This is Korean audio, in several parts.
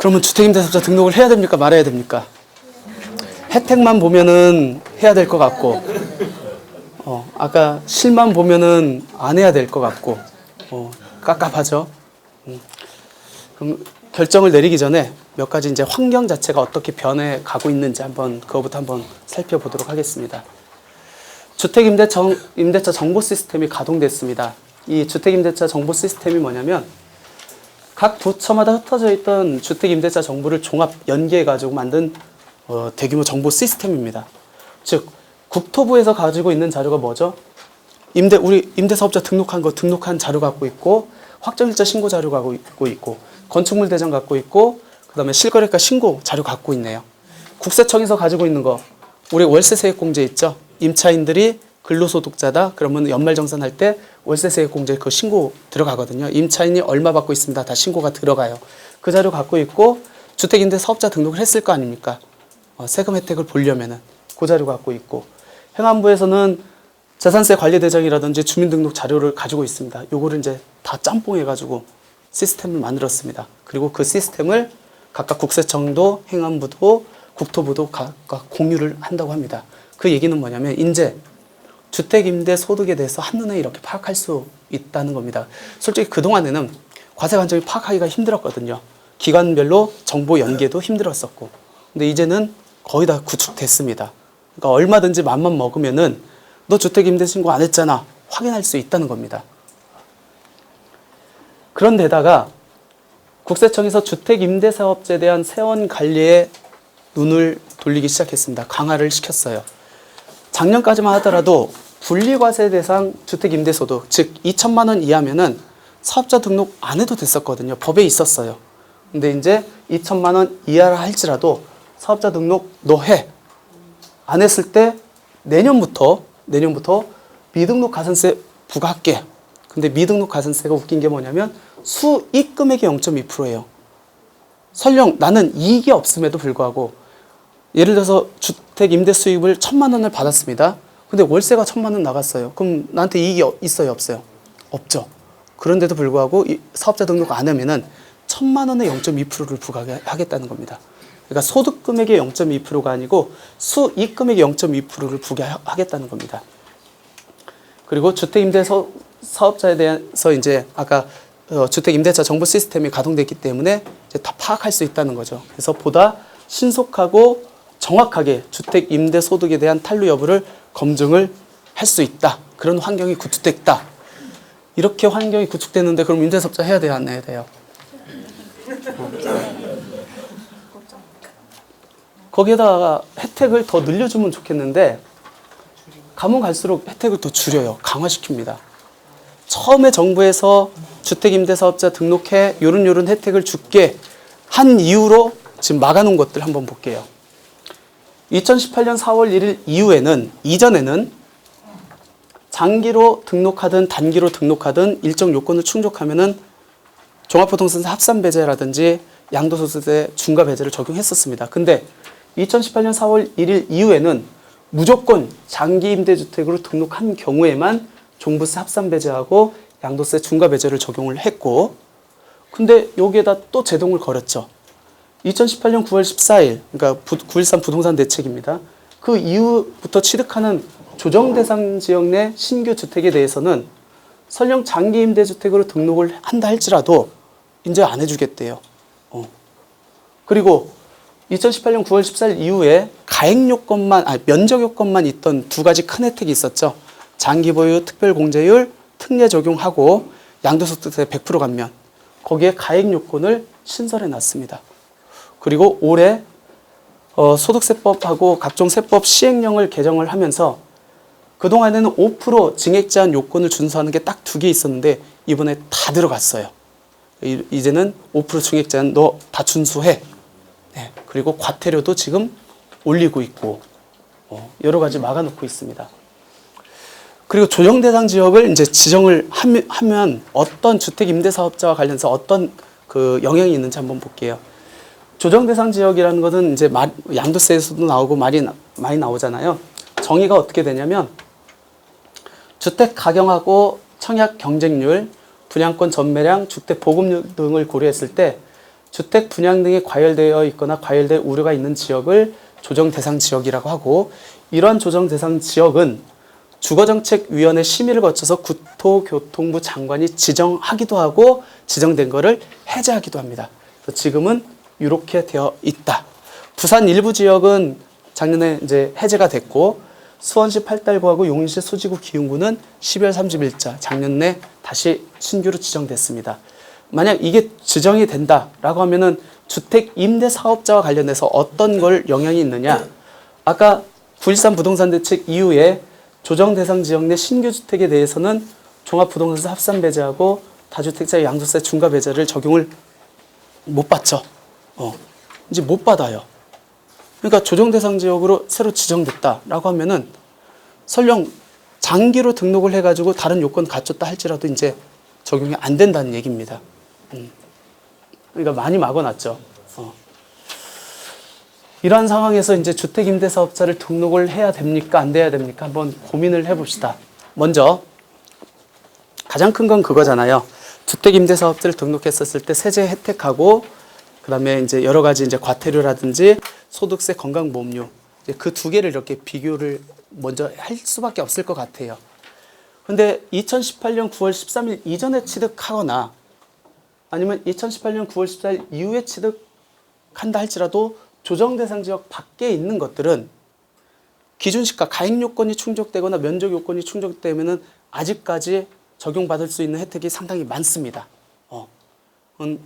그러면 주택임대사업자 등록을 해야 됩니까? 말아야 됩니까? 혜택만 보면은 해야 될 것 같고, 아까 실만 보면은 안 해야 될 것 같고, 깝깝하죠. 그럼 결정을 내리기 전에 몇 가지 이제 환경 자체가 어떻게 변해 가고 있는지 그거부터 한번 살펴보도록 하겠습니다. 주택임대차 정보 시스템이 가동됐습니다. 이 주택임대차 정보 시스템이 뭐냐면 각 부처마다 흩어져 있던 주택임대차 정보를 종합 연계해가지고 만든 대규모 정보 시스템입니다. 즉 국토부에서 가지고 있는 자료가 뭐죠? 우리 임대사업자 등록한 자료 갖고 있고, 확정일자 신고 자료 갖고 있고, 건축물 대장 갖고 있고, 그 다음에 실거래가 신고 자료 갖고 있네요. 국세청에서 가지고 있는 거, 우리 월세세액공제 있죠? 임차인들이 근로소득자다 그러면 연말정산할 때 월세세액공제 그 신고 들어가거든요. 임차인이 얼마 받고 있습니다. 다 신고가 들어가요. 그 자료 갖고 있고, 주택임대사업자 등록을 했을 거 아닙니까? 세금 혜택을 보려면은 그 자료 갖고 있고, 행안부에서는 재산세 관리대장이라든지 주민등록 자료를 가지고 있습니다. 요거를 이제 다 짬뽕해가지고 시스템을 만들었습니다. 그리고 그 시스템을 각각 국세청도 행안부도 국토부도 각각 공유를 한다고 합니다. 그 얘기는 뭐냐면 이제 주택임대 소득에 대해서 한눈에 이렇게 파악할 수 있다는 겁니다. 솔직히 그동안에는 과세관청이 파악하기가 힘들었거든요. 기관별로 정보 연계도 힘들었었고. 근데 이제는 거의 다 구축됐습니다. 그러니까 얼마든지 맘만 먹으면은 너 주택임대 신고 안 했잖아 확인할 수 있다는 겁니다. 그런데다가 국세청에서 주택임대사업자에 대한 세원 관리에 눈을 돌리기 시작했습니다. 강화를 시켰어요. 작년까지만 하더라도 분리과세 대상 주택임대소득, 즉 2천만 원 이하면은 사업자 등록 안 해도 됐었거든요. 법에 있었어요. 근데 이제 2천만 원 이하라 할지라도 사업자 등록 너 해. 안 했을 때 내년부터 미등록 가산세 부과할게. 근데 미등록 가산세가 웃긴 게 뭐냐면 수익 금액의 0.2%예요. 설령 나는 이익이 없음에도 불구하고 예를 들어서 주택 임대 수입을 1,000만 원을 받았습니다. 근데 월세가 1,000만 원 나갔어요. 그럼 나한테 이익이 있어요, 없어요? 없죠. 그런데도 불구하고 사업자 등록 안 하면은 1,000만 원의 0.2%를 부과하겠다는 겁니다. 그러니까 소득 금액의 0.2%가 아니고 수익 금액의 0.2%를 부과하겠다는 겁니다. 그리고 주택 임대 사업자에 대해서 이제 아까 주택 임대차 정보 시스템이 가동됐기 때문에 이제 다 파악할 수 있다는 거죠. 그래서 보다 신속하고 정확하게 주택 임대 소득에 대한 탄루 여부를 검증을 할 수 있다. 그런 환경이 구축됐다. 이렇게 환경이 구축됐는데 그럼 임대사업자 해야 돼요, 안 해야 돼요? 거기에다가 혜택을 더 늘려주면 좋겠는데 가면 갈수록 혜택을 더 줄여요. 강화시킵니다. 처음에 정부에서 주택임대사업자 등록해 요런 혜택을 줄게 한 이후로 지금 막아놓은 것들 한번 볼게요. 2018년 4월 1일 이전에는 장기로 등록하든 단기로 등록하든 일정 요건을 충족하면은 종합부동산세 합산배제라든지 양도소득세 중과배제를 적용했었습니다. 근데 2018년 4월 1일 이후에는 무조건 장기임대주택으로 등록한 경우에만 종부세 합산배제하고 양도세 중과배제를 적용을 했고, 근데 여기에다 또 제동을 걸었죠. 2018년 9월 14일, 그러니까 9.13 부동산 대책입니다. 그 이후부터 취득하는 조정대상 지역 내 신규 주택에 대해서는 설령 장기임대주택으로 등록을 한다 할지라도 이제 안 해주겠대요. 그리고 2018년 9월 14일 이후에 면적 요건만 있던 두 가지 큰 혜택이 있었죠. 장기 보유 특별공제율 특례 적용하고 양도소득세 100% 감면. 거기에 가액 요건을 신설해 놨습니다. 그리고 올해 소득세법하고 각종 세법 시행령을 개정을 하면서 그동안에는 5% 증액 제한 요건을 준수하는 게 딱 두 개 있었는데 이번에 다 들어갔어요. 이제는 5% 증액 제한 너 다 준수해. 네. 그리고 과태료도 지금 올리고 있고 여러 가지 막아놓고 있습니다. 그리고 조정 대상 지역을 이제 지정을 하면 어떤 주택 임대 사업자와 관련해서 어떤 그 영향이 있는지 한번 볼게요. 조정 대상 지역이라는 것은 이제 양도세에서도 나오고 많이 나오잖아요. 정의가 어떻게 되냐면 주택 가격하고 청약 경쟁률, 분양권 전매량, 주택 보급률 등을 고려했을 때 주택 분양 등이 과열되어 있거나 과열될 우려가 있는 지역을 조정 대상 지역이라고 하고, 이러한 조정 대상 지역은 주거정책위원회 심의를 거쳐서 국토교통부 장관이 지정하기도 하고 지정된 거를 해제하기도 합니다. 그래서 지금은 이렇게 되어 있다. 부산 일부 지역은 작년에 이제 해제가 됐고, 수원시 팔달구하고 용인시 수지구 기흥구는 12월 30일자 작년에 다시 신규로 지정됐습니다. 만약 이게 지정이 된다라고 하면은 주택 임대 사업자와 관련해서 어떤 걸 영향이 있느냐? 아까 9.13 부동산 대책 이후에 조정 대상 지역 내 신규 주택에 대해서는 종합부동산세 합산 배제하고 다주택자 양도세 중과 배제를 적용을 못 받죠. 이제 못 받아요. 그러니까 조정 대상 지역으로 새로 지정됐다라고 하면은 설령 장기로 등록을 해가지고 다른 요건 갖췄다 할지라도 이제 적용이 안 된다는 얘기입니다. 그러니까 많이 막아놨죠. 이러한 상황에서 이제 주택임대사업자를 등록을 해야 됩니까? 안 돼야 됩니까? 한번 고민을 해봅시다. 먼저 가장 큰 건 그거잖아요. 주택임대사업자를 등록했었을 때 세제 혜택하고 그다음에 이제 여러 가지 이제 과태료라든지 소득세, 건강보험료 그 두 개를 이렇게 비교를 먼저 할 수밖에 없을 것 같아요. 근데 2018년 9월 13일 이전에 취득하거나 아니면 2018년 9월 14일 이후에 취득한다 할지라도 조정 대상 지역 밖에 있는 것들은 기준시가 가액 요건이 충족되거나 면적 요건이 충족되면은 아직까지 적용받을 수 있는 혜택이 상당히 많습니다.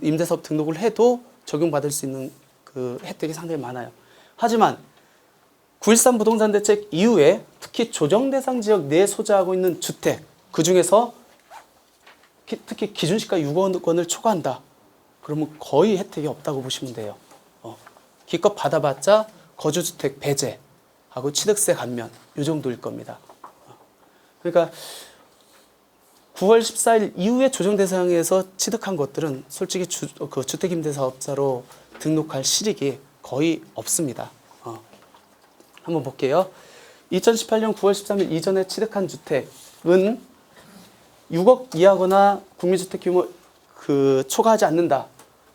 임대사업 등록을 해도 적용받을 수 있는 그 혜택이 상당히 많아요. 하지만 9.13 부동산 대책 이후에 특히 조정 대상 지역 내에 소재하고 있는 주택, 그 중에서 특히 기준시가 6억 원을 초과한다. 그러면 거의 혜택이 없다고 보시면 돼요. 기껏 받아봤자 거주주택 배제하고 취득세 감면 이 정도일 겁니다. 그러니까 9월 14일 이후에 조정 대상에서 취득한 것들은 솔직히 주택임대사업자로 등록할 실익이 거의 없습니다. 한번 볼게요. 2018년 9월 13일 이전에 취득한 주택은 6억 이하거나 국민주택 규모 초과하지 않는다.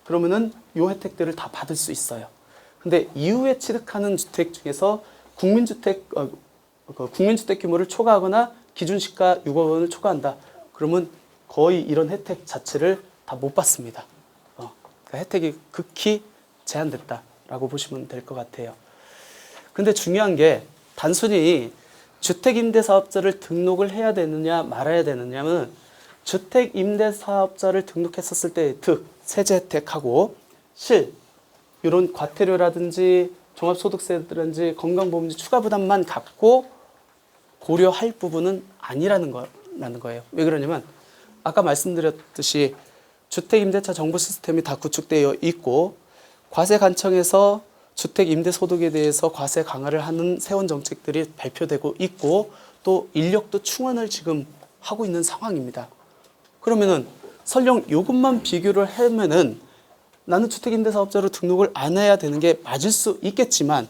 그러면은 이 혜택들을 다 받을 수 있어요. 근데 이후에 취득하는 주택 중에서 국민주택 규모를 초과하거나 기준시가 6억 원을 초과한다. 그러면 거의 이런 혜택 자체를 다 못 받습니다. 그러니까 혜택이 극히 제한됐다라고 보시면 될 것 같아요. 근데 중요한 게 단순히 주택임대사업자를 등록을 해야 되느냐 말아야 되느냐면 주택임대사업자를 등록했었을 때의 득, 세제 혜택하고 실, 이런 과태료라든지 종합소득세라든지 건강보험료 추가 부담만 갖고 고려할 부분은 아니라는 거예요. 왜 그러냐면 아까 말씀드렸듯이 주택임대차 정보 시스템이 다 구축되어 있고 과세관청에서 주택임대소득에 대해서 과세 강화를 하는 세원 정책들이 발표되고 있고 또 인력도 충원을 지금 하고 있는 상황입니다. 그러면은 설령 이것만 비교를 하면은 나는 주택임대사업자로 등록을 안 해야 되는 게 맞을 수 있겠지만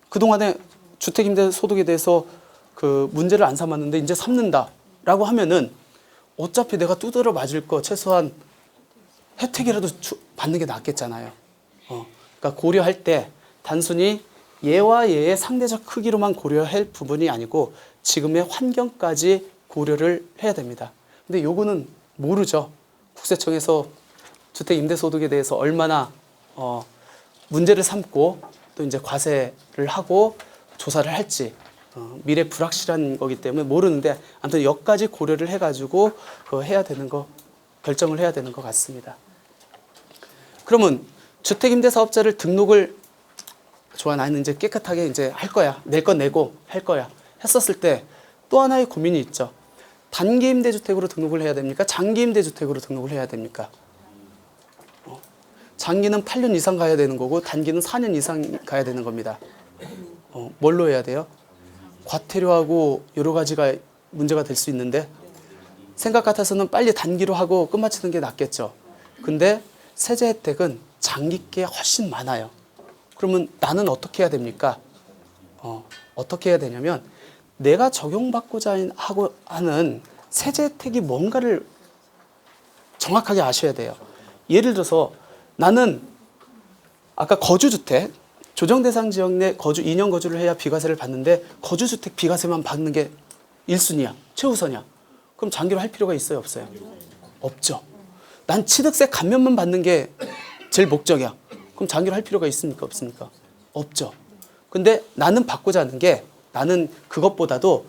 그동안에 주택임대소득에 대해서 그 문제를 안 삼았는데 이제 삼는다라고 하면은 어차피 내가 두드려 맞을 거 최소한 혜택이라도 받는 게 낫겠잖아요. 그러니까 고려할 때 단순히 얘와 얘의 상대적 크기로만 고려할 부분이 아니고 지금의 환경까지 고려를 해야 됩니다. 근데 요거는 모르죠. 국세청에서 주택임대소득에 대해서 얼마나 문제를 삼고 또 이제 과세를 하고 조사를 할지 미래 불확실한 거기 때문에 모르는데 아무튼 여기까지 고려를 해가지고 해야 되는 거 결정을 해야 되는 것 같습니다. 그러면 주택임대사업자를 등록을 좋아 나는 이제 깨끗하게 이제 할 거야 낼 건 내고 할 거야 했었을 때 또 하나의 고민이 있죠. 단기임대주택으로 등록을 해야 됩니까? 장기임대주택으로 등록을 해야 됩니까? 장기는 8년 이상 가야 되는 거고 단기는 4년 이상 가야 되는 겁니다. 뭘로 해야 돼요? 과태료하고 여러 가지가 문제가 될 수 있는데 생각 같아서는 빨리 단기로 하고 끝마치는 게 낫겠죠. 근데 세제 혜택은 장기께 훨씬 많아요. 그러면 나는 어떻게 해야 됩니까? 어떻게 해야 되냐면 내가 적용받고자 하는 세제 혜택이 뭔가를 정확하게 아셔야 돼요. 예를 들어서 나는 아까 거주주택, 조정대상 지역 내 거주 2년 거주를 해야 비과세를 받는데 거주주택 비과세만 받는 게 1순위야, 최우선이야. 그럼 장기로 할 필요가 있어요, 없어요? 없죠. 난 취득세 감면만 받는 게 제일 목적이야. 그럼 장기로 할 필요가 있습니까, 없습니까? 없죠. 근데 나는 받고자 하는 게, 나는 그것보다도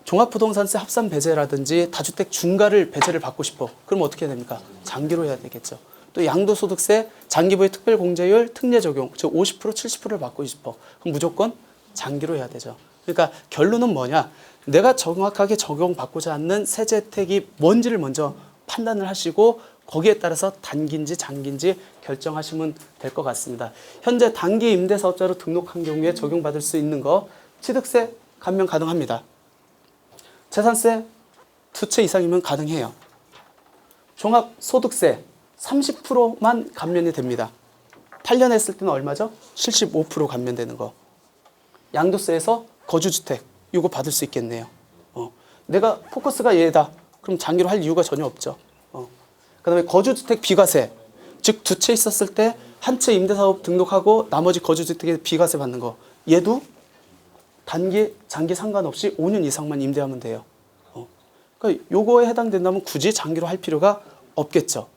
종합부동산세 합산 배제라든지 다주택 중과를 배제를 받고 싶어. 그럼 어떻게 해야 됩니까? 장기로 해야 되겠죠. 또 양도소득세 장기부의 특별공제율 특례 적용, 즉 50% 70%를 받고 싶어. 그럼 무조건 장기로 해야 되죠. 그러니까 결론은 뭐냐? 내가 정확하게 적용받고자 하는 세제 혜택이 뭔지를 먼저 판단을 하시고 거기에 따라서 단기인지 장기인지 결정하시면 될 것 같습니다. 현재 단기 임대사업자로 등록한 경우에 적용받을 수 있는 거 취득세 감면 가능합니다. 재산세 2채 이상이면 가능해요. 종합소득세 30%만 감면이 됩니다. 8년 했을 때는 얼마죠? 75% 감면되는 거. 양도세에서 거주주택 이거 받을 수 있겠네요. 내가 포커스가 얘다. 그럼 장기로 할 이유가 전혀 없죠. 그다음에 거주주택 비과세, 즉 2채 있었을 때 한 채 임대사업 등록하고 나머지 거주주택에 비과세 받는 거. 얘도 단기, 장기 상관없이 5년 이상만 임대하면 돼요. 그러니까 요거에 해당된다면 굳이 장기로 할 필요가 없겠죠.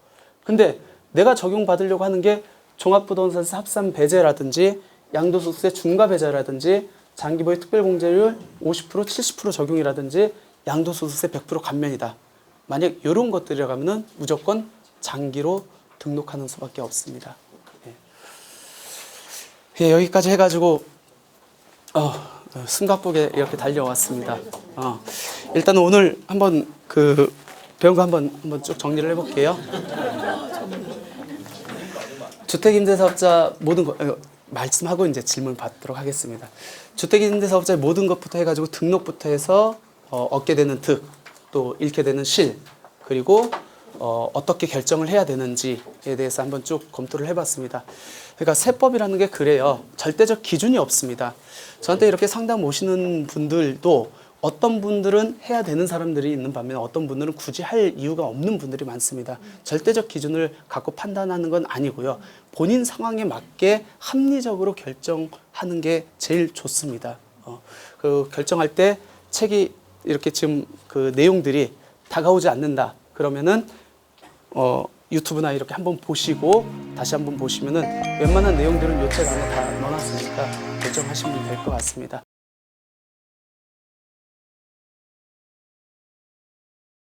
근데 내가 적용받으려고 하는 게 종합부동산세 합산 배제라든지 양도소득세 중과 배제라든지 장기부의 특별공제율 50% 70% 적용이라든지 양도소득세 100% 감면이다. 만약 이런 것들이라고 하면은 무조건 장기로 등록하는 수밖에 없습니다. 예, 여기까지 해가지고 숨가쁘게 이렇게 달려왔습니다. 일단 오늘 한번 그 배운 거 한번 쭉 정리를 해볼게요. 주택임대사업자 모든 거 말씀하고 이제 질문 받도록 하겠습니다. 주택임대사업자의 모든 것부터 해가지고 등록부터 해서 얻게 되는 득, 또 잃게 되는 실, 그리고 어떻게 결정을 해야 되는지에 대해서 한번 쭉 검토를 해봤습니다. 그러니까 세법이라는 게 그래요. 절대적 기준이 없습니다. 저한테 이렇게 상담 오시는 분들도 어떤 분들은 해야 되는 사람들이 있는 반면에 어떤 분들은 굳이 할 이유가 없는 분들이 많습니다. 절대적 기준을 갖고 판단하는 건 아니고요. 본인 상황에 맞게 합리적으로 결정하는 게 제일 좋습니다. 그 결정할 때 책이 이렇게 지금 그 내용들이 다가오지 않는다. 그러면은 유튜브나 이렇게 한번 보시고 다시 한번 보시면은 웬만한 내용들은 요 책 안에 다 넣어놨으니까 결정하시면 될 것 같습니다.